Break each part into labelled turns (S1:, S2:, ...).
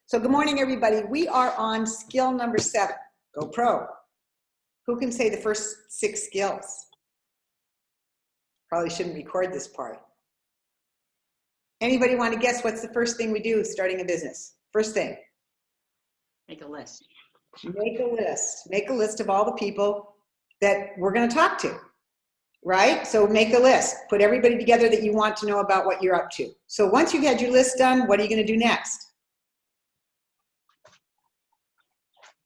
S1: So good morning, everybody. We are on skill number 7, Go Pro. Who can say the first 6 skills? Probably shouldn't record this part. Anybody want to guess what's the first thing we do starting a business? First thing.
S2: Make a list.
S1: Make a list. Make a list of all the people that we're going to talk to, right? So make a list. Put everybody together that you want to know about what you're up to. So once you've had your list done, what are you going to do next?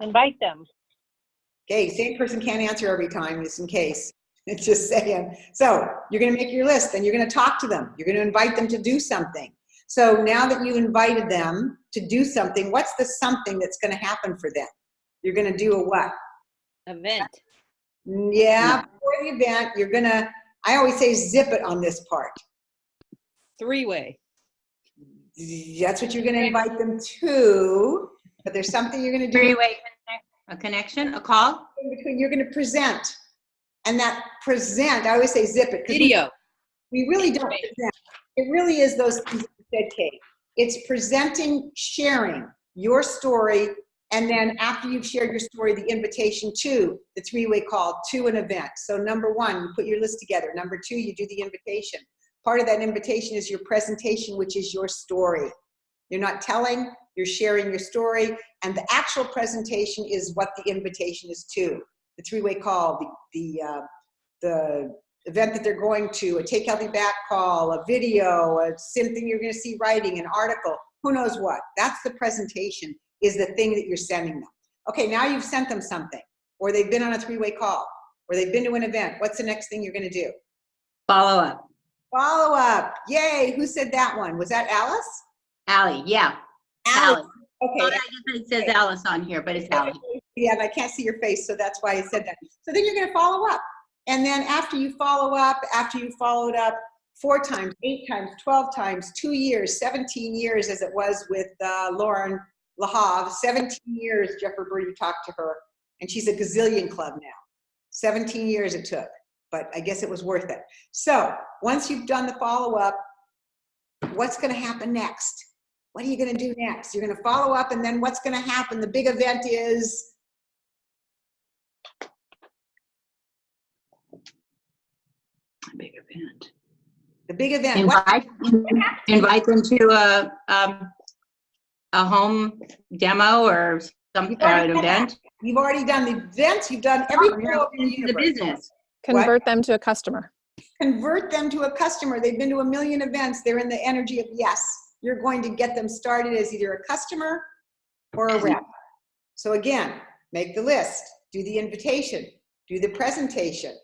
S3: Invite them.
S1: Okay, same person can't answer every time, just in case. It's just saying. So you're going to make your list, then you're going to talk to them. You're going to invite them to do something. So now that you've invited them to do something, what's the something that's going to happen for them? You're going to do a what?
S2: Event.
S1: Yeah, before the event, you're going to, I always say zip it on this part.
S2: 3-way.
S1: That's what you're going to invite them to, but there's something you're going to do.
S2: 3-way a connection, a call.
S1: In between, you're going to present. And that present, I always say zip it.
S2: Video.
S1: We really don't present. It really is those things you said, Kate. It's presenting, sharing your story, and then after you've shared your story, the invitation to the 3-way call to an event. So number 1, you put your list together. Number 2, you do the invitation. Part of that invitation is your presentation, which is your story. You're not telling, you're sharing your story, and the actual presentation is what the invitation is to. The 3-way call, the event that they're going to, a Take Healthy Back call, a video, something you're going to see writing, an article, who knows what. That's the presentation, is the thing that you're sending them. Okay, now you've sent them something, or they've been on a 3-way call, or they've been to an event. What's the next thing you're going to do?
S2: Follow up.
S1: Follow up. Yay, who said that one? Was that Alice?
S2: Allie, yeah.
S1: Alice.
S2: Alice.
S1: Okay.
S2: Oh, I guess it says Alice on here, but it's Allie.
S1: Yeah, and I can't see your face, so that's why I said that. So then you're going to follow up. And then after you follow up, after you followed up 4 times, 8 times, 12 times, 2 years, 17 years, as it was with Lauren LaHave, 17 years, Jeffrey Birdie talked to her, and she's a gazillion club now. 17 years it took, but I guess it was worth it. So once you've done the follow-up, what's going to happen next? What are you going to do next? You're going to follow up, and then what's going to happen? The big event is?
S2: A big event.
S1: The big event.
S2: Invite them to a home demo or some an event.
S1: You've already done the events. You've done everything in
S2: the business.
S4: Convert them to a customer.
S1: Convert them to a customer. They've been to a million events. They're in the energy of yes. You're going to get them started as either a customer or a rep. So again, make the list, do the invitation, do the presentation.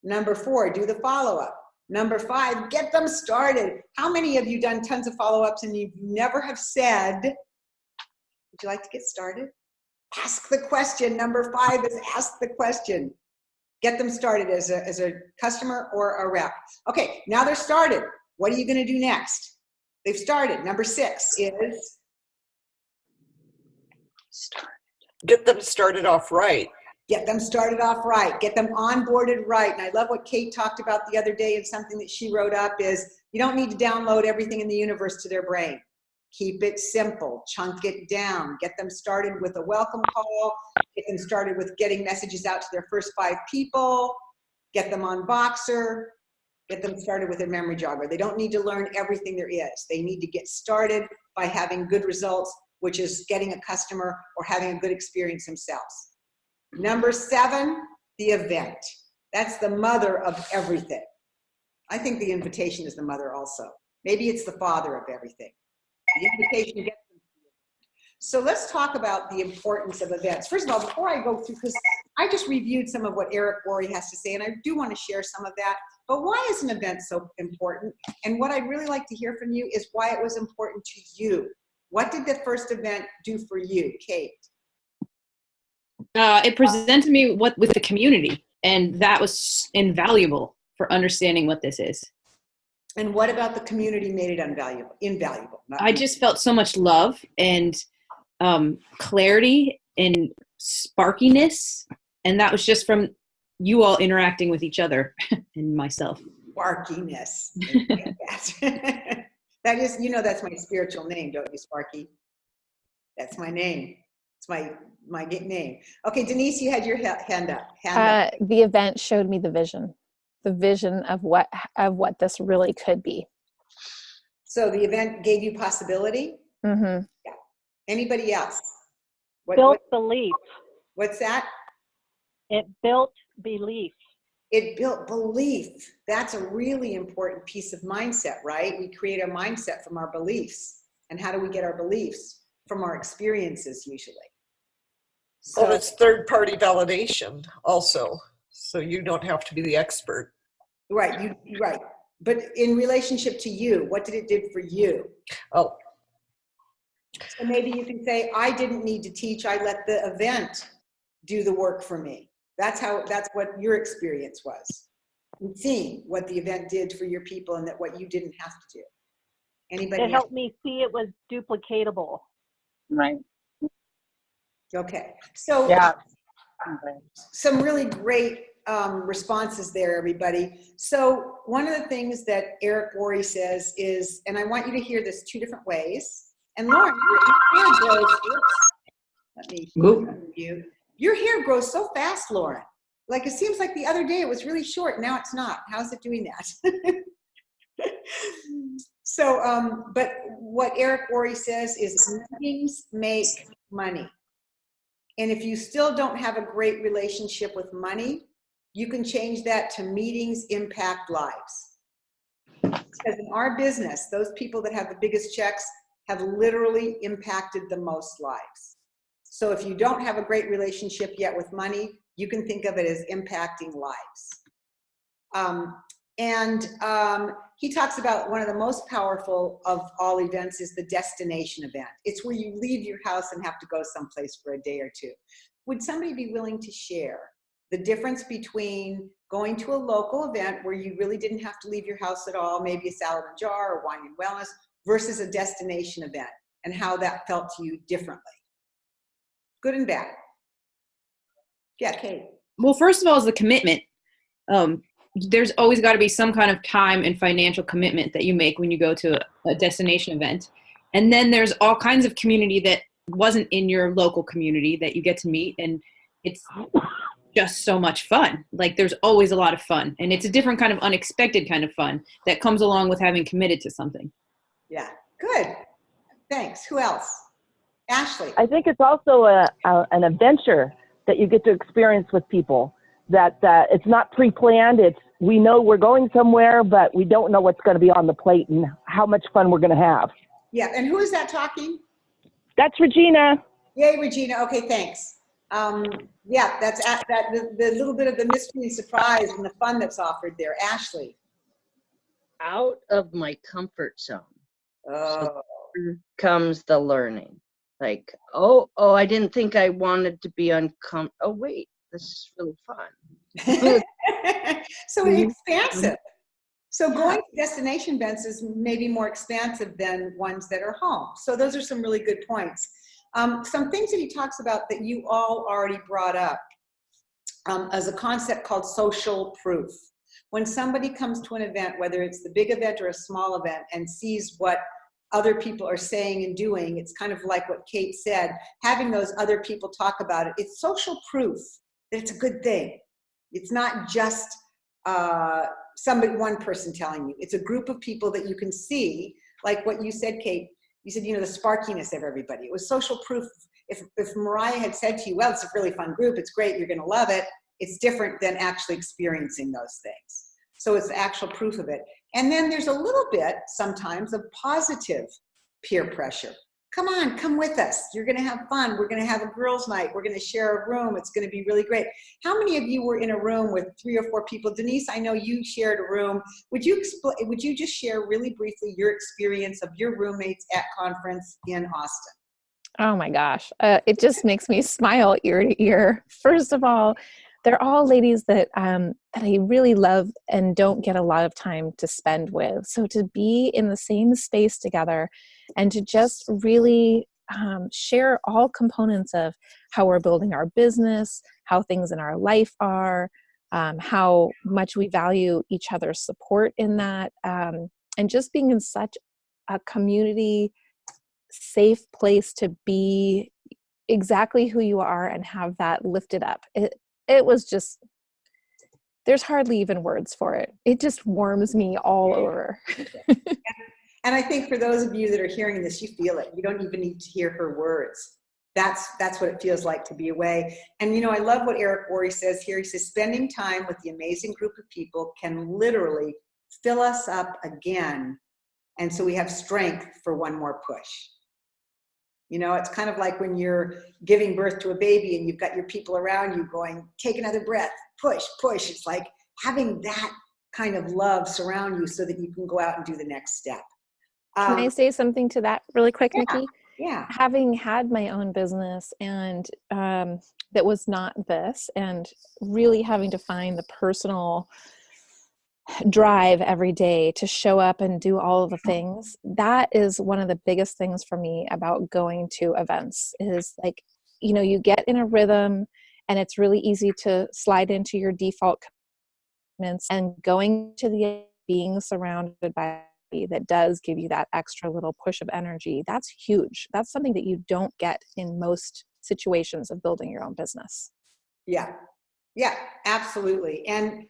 S1: Number 4, do the follow-up. Number 5, get them started. How many of you done tons of follow-ups and you never have said, would you like to get started? Ask the question. Number 5 is ask the question. Get them started as a customer or a rep. Okay, now they're started. What are you going to do next? They've started. Number 6 is?
S5: Get them started off right.
S1: Get them started off right. Get them onboarded right. And I love what Kate talked about the other day, and something that she wrote up is you don't need to download everything in the universe to their brain. Keep it simple. Chunk it down. Get them started with a welcome call. Get them started with getting messages out to their first 5 people. Get them on Boxer. Get them started with a memory jogger. They don't need to learn everything there is. They need to get started by having good results, which is getting a customer or having a good experience themselves. Number 7, the event. That's the mother of everything. I think the invitation is the mother also. Maybe it's the father of everything. The invitation gets them. So let's talk about the importance of events. First of all, before I go through, because I just reviewed some of what Eric Worre has to say, and I do want to share some of that. But why is an event so important? And what I'd really like to hear from you is why it was important to you. What did the first event do for you, Kate?
S6: It presented me with the community, and that was invaluable for understanding what this is.
S1: And what about the community made it invaluable?
S6: I just felt so much love and clarity and sparkiness, and that was just from you all interacting with each other and myself.
S1: Sparkiness. That is, that's my spiritual name, don't you, Sparky? That's my name. It's my name. Okay, Denise, you had your hand up. Hand up.
S4: The event showed me the vision of what this really could be.
S1: So the event gave you possibility?
S4: Mm-hmm.
S1: Yeah. Anybody else?
S3: Built belief.
S1: What's that?
S3: It built belief.
S1: It built belief. That's a really important piece of mindset, right? We create our mindset from our beliefs. And how do we get our beliefs? From our experiences, usually. So,
S5: Well, it's third-party validation also, so you don't have to be the expert.
S1: right, right. But in relationship to you, what did it do for you?
S5: Oh,
S1: So maybe you can say, I didn't need to teach. I let the event do the work for me. That's what your experience was. And seeing what the event did for your people and that what you didn't have to do. Anybody
S3: It
S1: else?
S3: helped me see it was duplicatable.
S2: Right.
S1: Okay. So
S2: Yeah.
S1: some really great responses there, everybody. So one of the things that Eric Worre says is, and I want you to hear this two different ways. And Lauren, your hair grows. Oops, let me mute. Your hair grows so fast, Lauren. Like it seems like the other day it was really short. Now it's not. How's it doing that? So, but what Eric Worre says is meetings make money. And if you still don't have a great relationship with money, you can change that to meetings impact lives. Because in our business, those people that have the biggest checks have literally impacted the most lives. So if you don't have a great relationship yet with money, you can think of it as impacting lives. He talks about one of the most powerful of all events is the destination event. It's where you leave your house and have to go someplace for a day or two. Would somebody be willing to share the difference between going to a local event where you really didn't have to leave your house at all, maybe a salad and jar or wine and wellness, versus a destination event, and how that felt to you differently? Good and bad. Yeah, Kate.
S6: Well, first of all, is the commitment. There's always got to be some kind of time and financial commitment that you make when you go to a destination event. And then there's all kinds of community that wasn't in your local community that you get to meet. And it's just so much fun. Like there's always a lot of fun. And it's a different kind of unexpected kind of fun that comes along with having committed to something.
S1: Yeah, good. Thanks. Who else? Ashley.
S7: I think it's also an adventure that you get to experience with people. That it's not pre-planned. We know we're going somewhere, but we don't know what's going to be on the plate and how much fun we're going to have.
S1: Yeah, and who is that talking?
S7: That's Regina.
S1: Yay, Regina. Okay, thanks. Yeah, that's the little bit of the mystery and surprise and the fun that's offered there. Ashley.
S8: Out of my comfort zone.
S1: Oh.
S8: So here comes the learning. Like, oh, I didn't think I wanted to be uncomfortable. Oh, wait, this is really fun.
S1: So it's expansive. So going to destination events is maybe more expansive than ones that are home. So those are some really good points. Some things that he talks about that you all already brought up as a concept called social proof. When somebody comes to an event, whether it's the big event or a small event, and sees what other people are saying and doing, it's kind of like what Kate said, having those other people talk about it. It's social proof that it's a good thing. It's not just one person telling you. It's a group of people that you can see, like what you said, Kate. You said, the sparkiness of everybody. It was social proof. If Mariah had said to you, well, it's a really fun group, it's great, you're gonna love it, it's different than actually experiencing those things. So it's actual proof of it. And then there's a little bit sometimes of positive peer pressure. Come on, come with us. You're gonna have fun. We're gonna have a girls' night. We're gonna share a room. It's gonna be really great. How many of you were in a room with 3 or 4 people? Denise, I know you shared a room. Would you just share really briefly your experience of your roommates at conference in Austin?
S4: Oh my gosh. It just makes me smile ear to ear. First of all, they're all ladies that I really love and don't get a lot of time to spend with. So to be in the same space together and to just really share all components of how we're building our business, how things in our life are, how much we value each other's support in that, and just being in such a community safe place to be exactly who you are and have that lifted up. It was just, there's hardly even words for it. It just warms me all over.
S1: And I think for those of you that are hearing this, you feel it. You don't even need to hear her words. That's what it feels like to be away. And, you know, I love what Eric Worre says here. He says, spending time with the amazing group of people can literally fill us up again. And so we have strength for one more push. You know, it's kind of like when you're giving birth to a baby and you've got your people around you going, take another breath, push, push. It's like having that kind of love surround you so that you can go out and do the next step.
S4: Can I say something to that really quick,
S1: Yeah.
S4: Nikki?
S1: Yeah.
S4: Having had my own business and that was not this, and really having to find the personal drive every day to show up and do all of the things, that is one of the biggest things for me about going to events is like, you know, you get in a rhythm and it's really easy to slide into your default commitments, and going to the being surrounded by that does give you that extra little push of energy. That's huge. That's something that you don't get in most situations of building your own business.
S1: Yeah. Yeah, absolutely. And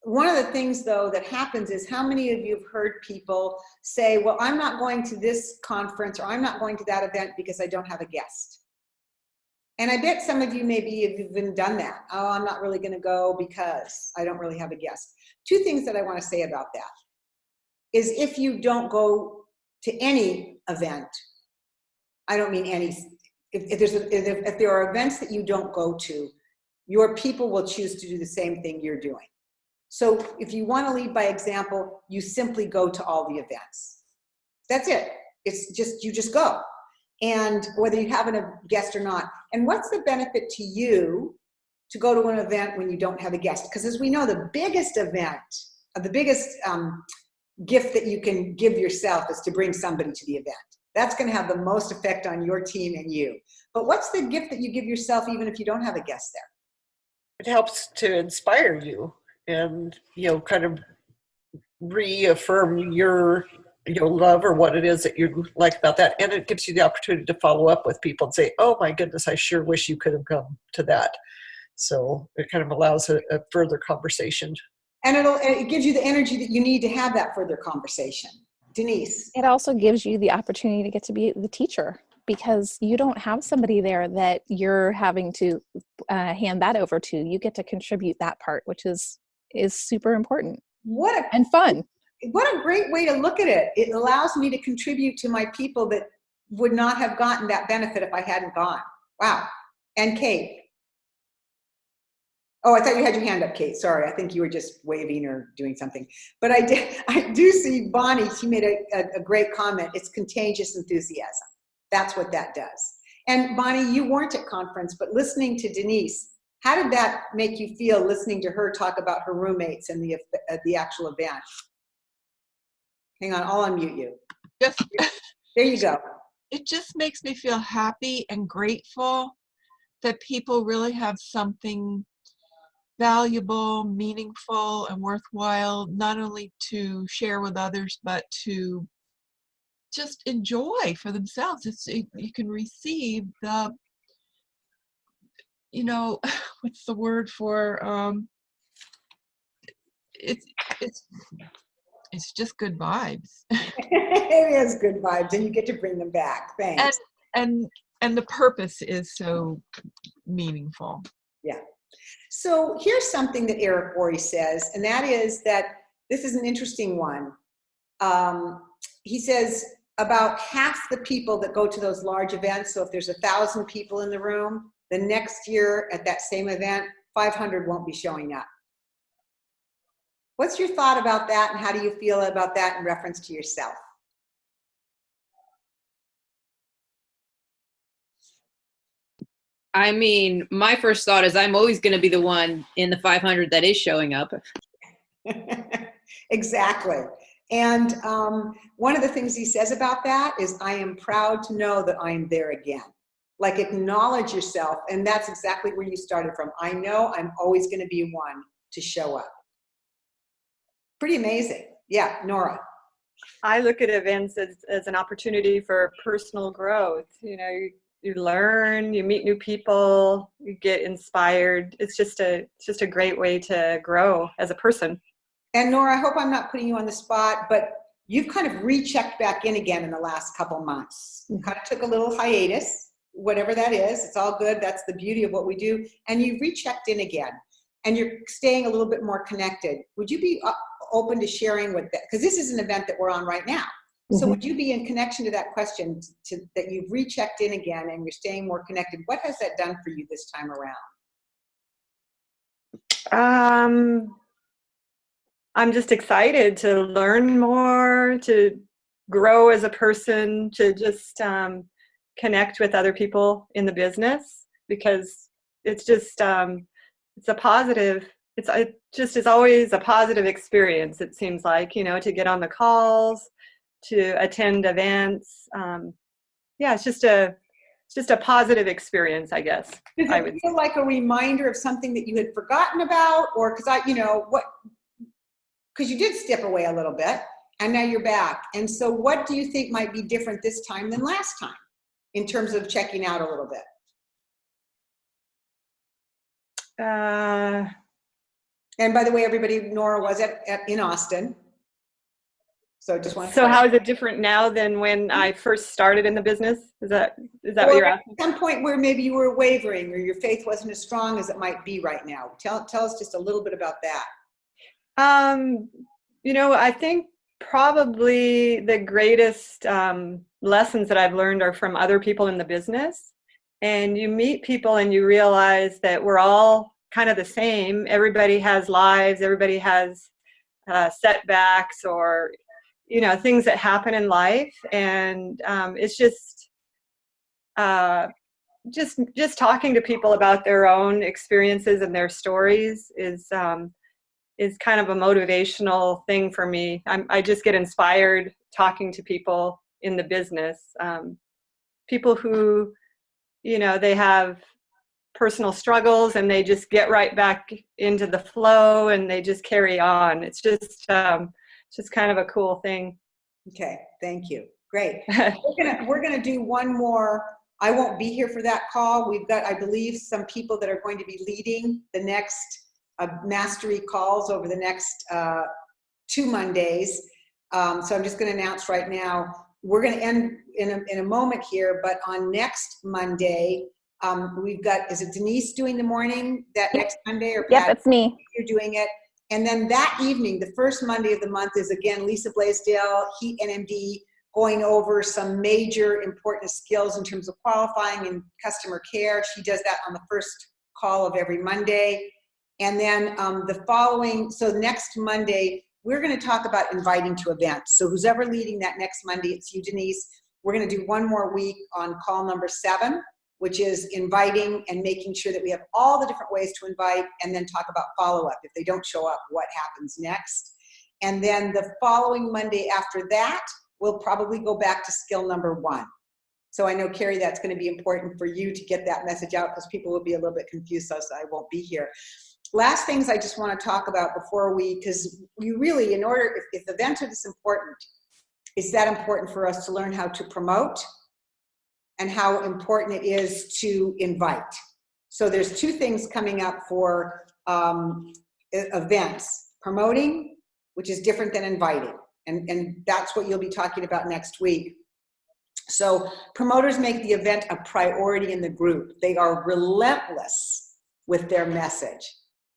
S1: one of the things though that happens is, how many of you have heard people say, well, I'm not going to this conference or I'm not going to that event because I don't have a guest. And I bet some of you maybe have even done that. Oh, I'm not really going to go because I don't really have a guest. Two things that I want to say about that is, if you don't to any event, I don't mean any, if there are events that you don't go to, your people will choose to do the same thing you're doing. So if you want to lead by example, you simply go to all the events. That's it. It's just, you just go. And whether you have a guest or not. And what's the benefit to you to go to an event when you don't have a guest? Because as we know, the biggest event, the biggest gift that you can give yourself is to bring somebody to the event. That's going to have the most effect on your team and you. But what's the gift that you give yourself even if you don't have a guest there?
S5: It helps to inspire you and, you know, kind of reaffirm your love or what it is that you like about that. And it gives you the opportunity to follow up with people and say, oh my goodness, I sure wish you could have come to that. So it kind of allows a further conversation. And
S1: it gives you the energy that you need to have that further conversation. Denise.
S4: It also gives you the opportunity to get to be the teacher, because you don't have somebody there that you're having to hand that over to. You get to contribute that part, which is super important and fun.
S1: What a great way to look at it. It allows me to contribute to my people that would not have gotten that benefit if I hadn't gone. Wow. And Kate. Oh, I thought you had your hand up, Kate. Sorry, I think you were just waving or doing something. But I do see Bonnie. She made a great comment. It's contagious enthusiasm. That's what that does. And Bonnie, you weren't at conference, but listening to Denise, how did that make you feel, listening to her talk about her roommates and the actual event? Hang on, I'll unmute you.
S9: Just,
S1: there you go.
S9: It just makes me feel happy and grateful that people really have something valuable, meaningful, and worthwhile, not only to share with others, but to just enjoy for themselves. You can receive the, you know, what's the word for, it's just good vibes.
S1: It is good vibes, and you get to bring them back. Thanks.
S9: And the purpose is so meaningful.
S1: Yeah. So here's something that Eric Worre says, and that is that this is an interesting one. He says about half the people that go to those large events, so if there's 1,000 people in the room, the next year at that same event, 500 won't be showing up. What's your thought about that, and how do you feel about that in reference to yourself?
S6: I mean, my first thought is I'm always going to be the one in the 500 that is showing up.
S1: Exactly. And one of the things he says about that is, I am proud to know that I am there again. Like, acknowledge yourself. And that's exactly where you started from. I know I'm always going to be one to show up. Pretty amazing. Yeah, Nora.
S10: I look at events as an opportunity for personal growth. You learn, you meet new people, you get inspired. It's just a great way to grow as a person.
S1: And Nora, I hope I'm not putting you on the spot, but you've kind of rechecked back in again in the last couple months. You kind of took a little hiatus, whatever that is. It's all good. That's the beauty of what we do. And you've rechecked in again, and you're staying a little bit more connected. Would you be open to sharing with that? Because this is an event that we're on right now. So would you be in connection to that question, that you've rechecked in again and you're staying more connected? What has that done for you this time around?
S10: I'm just excited to learn more, to grow as a person, to just connect with other people in the business, because it's just it's a positive. It just is always a positive experience. It seems like, to get on the calls, to attend events. It's just a positive experience, I guess.
S1: Does it feel like a reminder of something that you had forgotten about, or because you did step away a little bit and now you're back. And so what do you think might be different this time than last time in terms of checking out a little bit? And by the way, everybody, Nora was in Austin. So just want to
S10: So how is it different now than when I first started in the business? Is that what you're asking?
S1: At some point where maybe you were wavering or your faith wasn't as strong as it might be right now. Tell us just a little bit about that.
S10: I think probably the greatest lessons that I've learned are from other people in the business. And you meet people and you realize that we're all kind of the same. Everybody has lives. Everybody has setbacks or, things that happen in life. And it's just talking to people about their own experiences and their stories is kind of a motivational thing for me. I just get inspired talking to people in the business. People who, they have personal struggles and they just get right back into the flow and they just carry on. It's just kind of a cool thing.
S1: Okay, thank you. Great. We're gonna do one more. I won't be here for that call. We've got, I believe, some people that are going to be leading the next mastery calls over the next 2 Mondays. So I'm just going to announce right now, we're going to end in a moment here, but on next Monday, we've got, is it Denise doing the morning that next Monday? Or
S4: Yep, it's me.
S1: You're doing it. And then that evening, the first Monday of the month, is again Lisa Blaisdell, Heat NMD, going over some major important skills in terms of qualifying and customer care. She does that on the first call of every Monday. And then so next Monday, we're going to talk about inviting to events. So who's ever leading that next Monday, it's you, Denise. We're going to do one more week on call number 7, which is inviting and making sure that we have all the different ways to invite, and then talk about follow-up. If they don't show up, what happens next? And then the following Monday after that, we'll probably go back to skill number 1. So I know, Carrie, that's going to be important for you to get that message out, because people will be a little bit confused, so I won't be here. Last things I just want to talk about before because you really, if events are this important, it's that important for us to learn how to promote and how important it is to invite. So there's 2 things coming up for events: promoting, which is different than inviting. And that's what you'll be talking about next week. So promoters make the event a priority in the group. They are relentless with their message.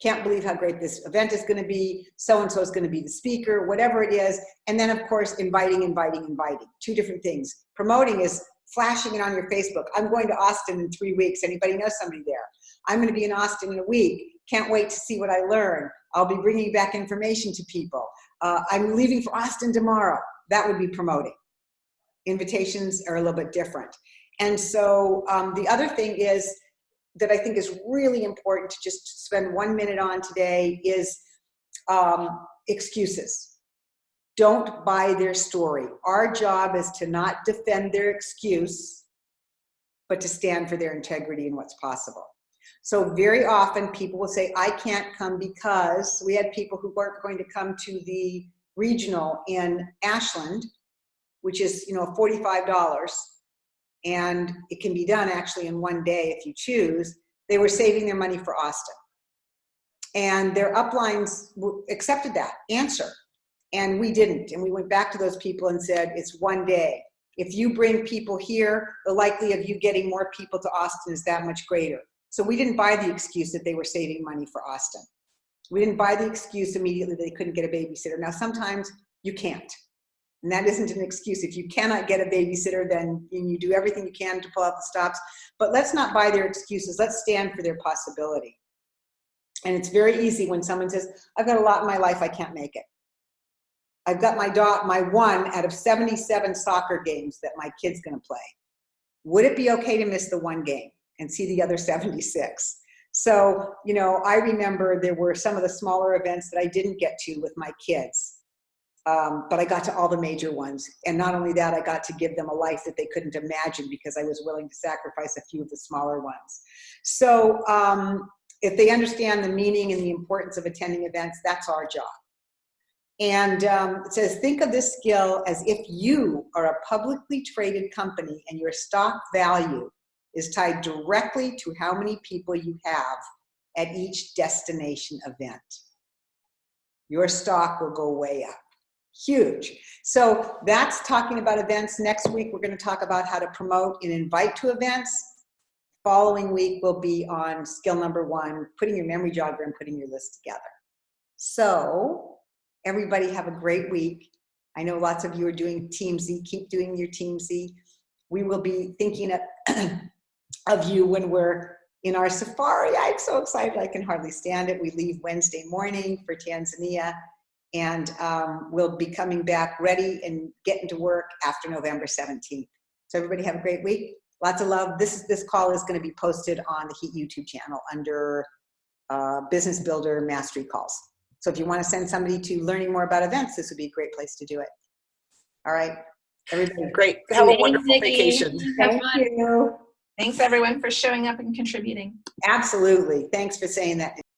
S1: Can't believe how great this event is going to be. So-and-so is going to be the speaker, whatever it is. And then, of course, inviting. 2 different things. Promoting is flashing it on your Facebook. I'm going to Austin in 3 weeks. Anybody know somebody there? I'm going to be in Austin in a week. Can't wait to see what I learn. I'll be bringing back information to people. I'm leaving for Austin tomorrow. That would be promoting. Invitations are a little bit different. And so the other thing is that I think is really important to just spend 1 minute on today is excuses. Don't buy their story. Our job is to not defend their excuse, but to stand for their integrity and what's possible. So very often people will say, I can't come because we had people who weren't going to come to the regional in Ashland, which is, $45, and it can be done actually in one day if you choose. They were saving their money for Austin. And their uplines accepted that answer. And we didn't. And we went back to those people and said, it's one day. If you bring people here, the likelihood of you getting more people to Austin is that much greater. So we didn't buy the excuse that they were saving money for Austin. We didn't buy the excuse immediately that they couldn't get a babysitter. Now, sometimes you can't. And that isn't an excuse. If you cannot get a babysitter, then you do everything you can to pull out the stops. But let's not buy their excuses. Let's stand for their possibility. And it's very easy when someone says, I've got a lot in my life, I can't make it. I've got my one out of 77 soccer games that my kid's going to play. Would it be okay to miss the one game and see the other 76? So, I remember there were some of the smaller events that I didn't get to with my kids. But I got to all the major ones. And not only that, I got to give them a life that they couldn't imagine because I was willing to sacrifice a few of the smaller ones. So if they understand the meaning and the importance of attending events, that's our job. And it says, think of this skill as if you are a publicly traded company and your stock value is tied directly to how many people you have at each destination event. Your stock will go way up. Huge. So that's talking about events. Next week, we're going to talk about how to promote and invite to events. Following week will be on skill number 1, putting your memory jogger and putting your list together. So everybody have a great week. I know lots of you are doing Team Z. Keep doing your Team Z. We will be thinking of you when we're in our safari. I'm so excited. I can hardly stand it. We leave Wednesday morning for Tanzania. And we'll be coming back ready and getting to work after November 17th. So everybody have a great week. Lots of love. This call is going to be posted on the Heat YouTube channel under Business Builder Mastery Calls. So if you want to send somebody to learning more about events, this would be a great place to do it. All right. Everybody.
S5: Great. Have a wonderful vacation.
S1: Thank you.
S11: Thanks everyone for showing up and contributing.
S1: Absolutely. Thanks for saying that.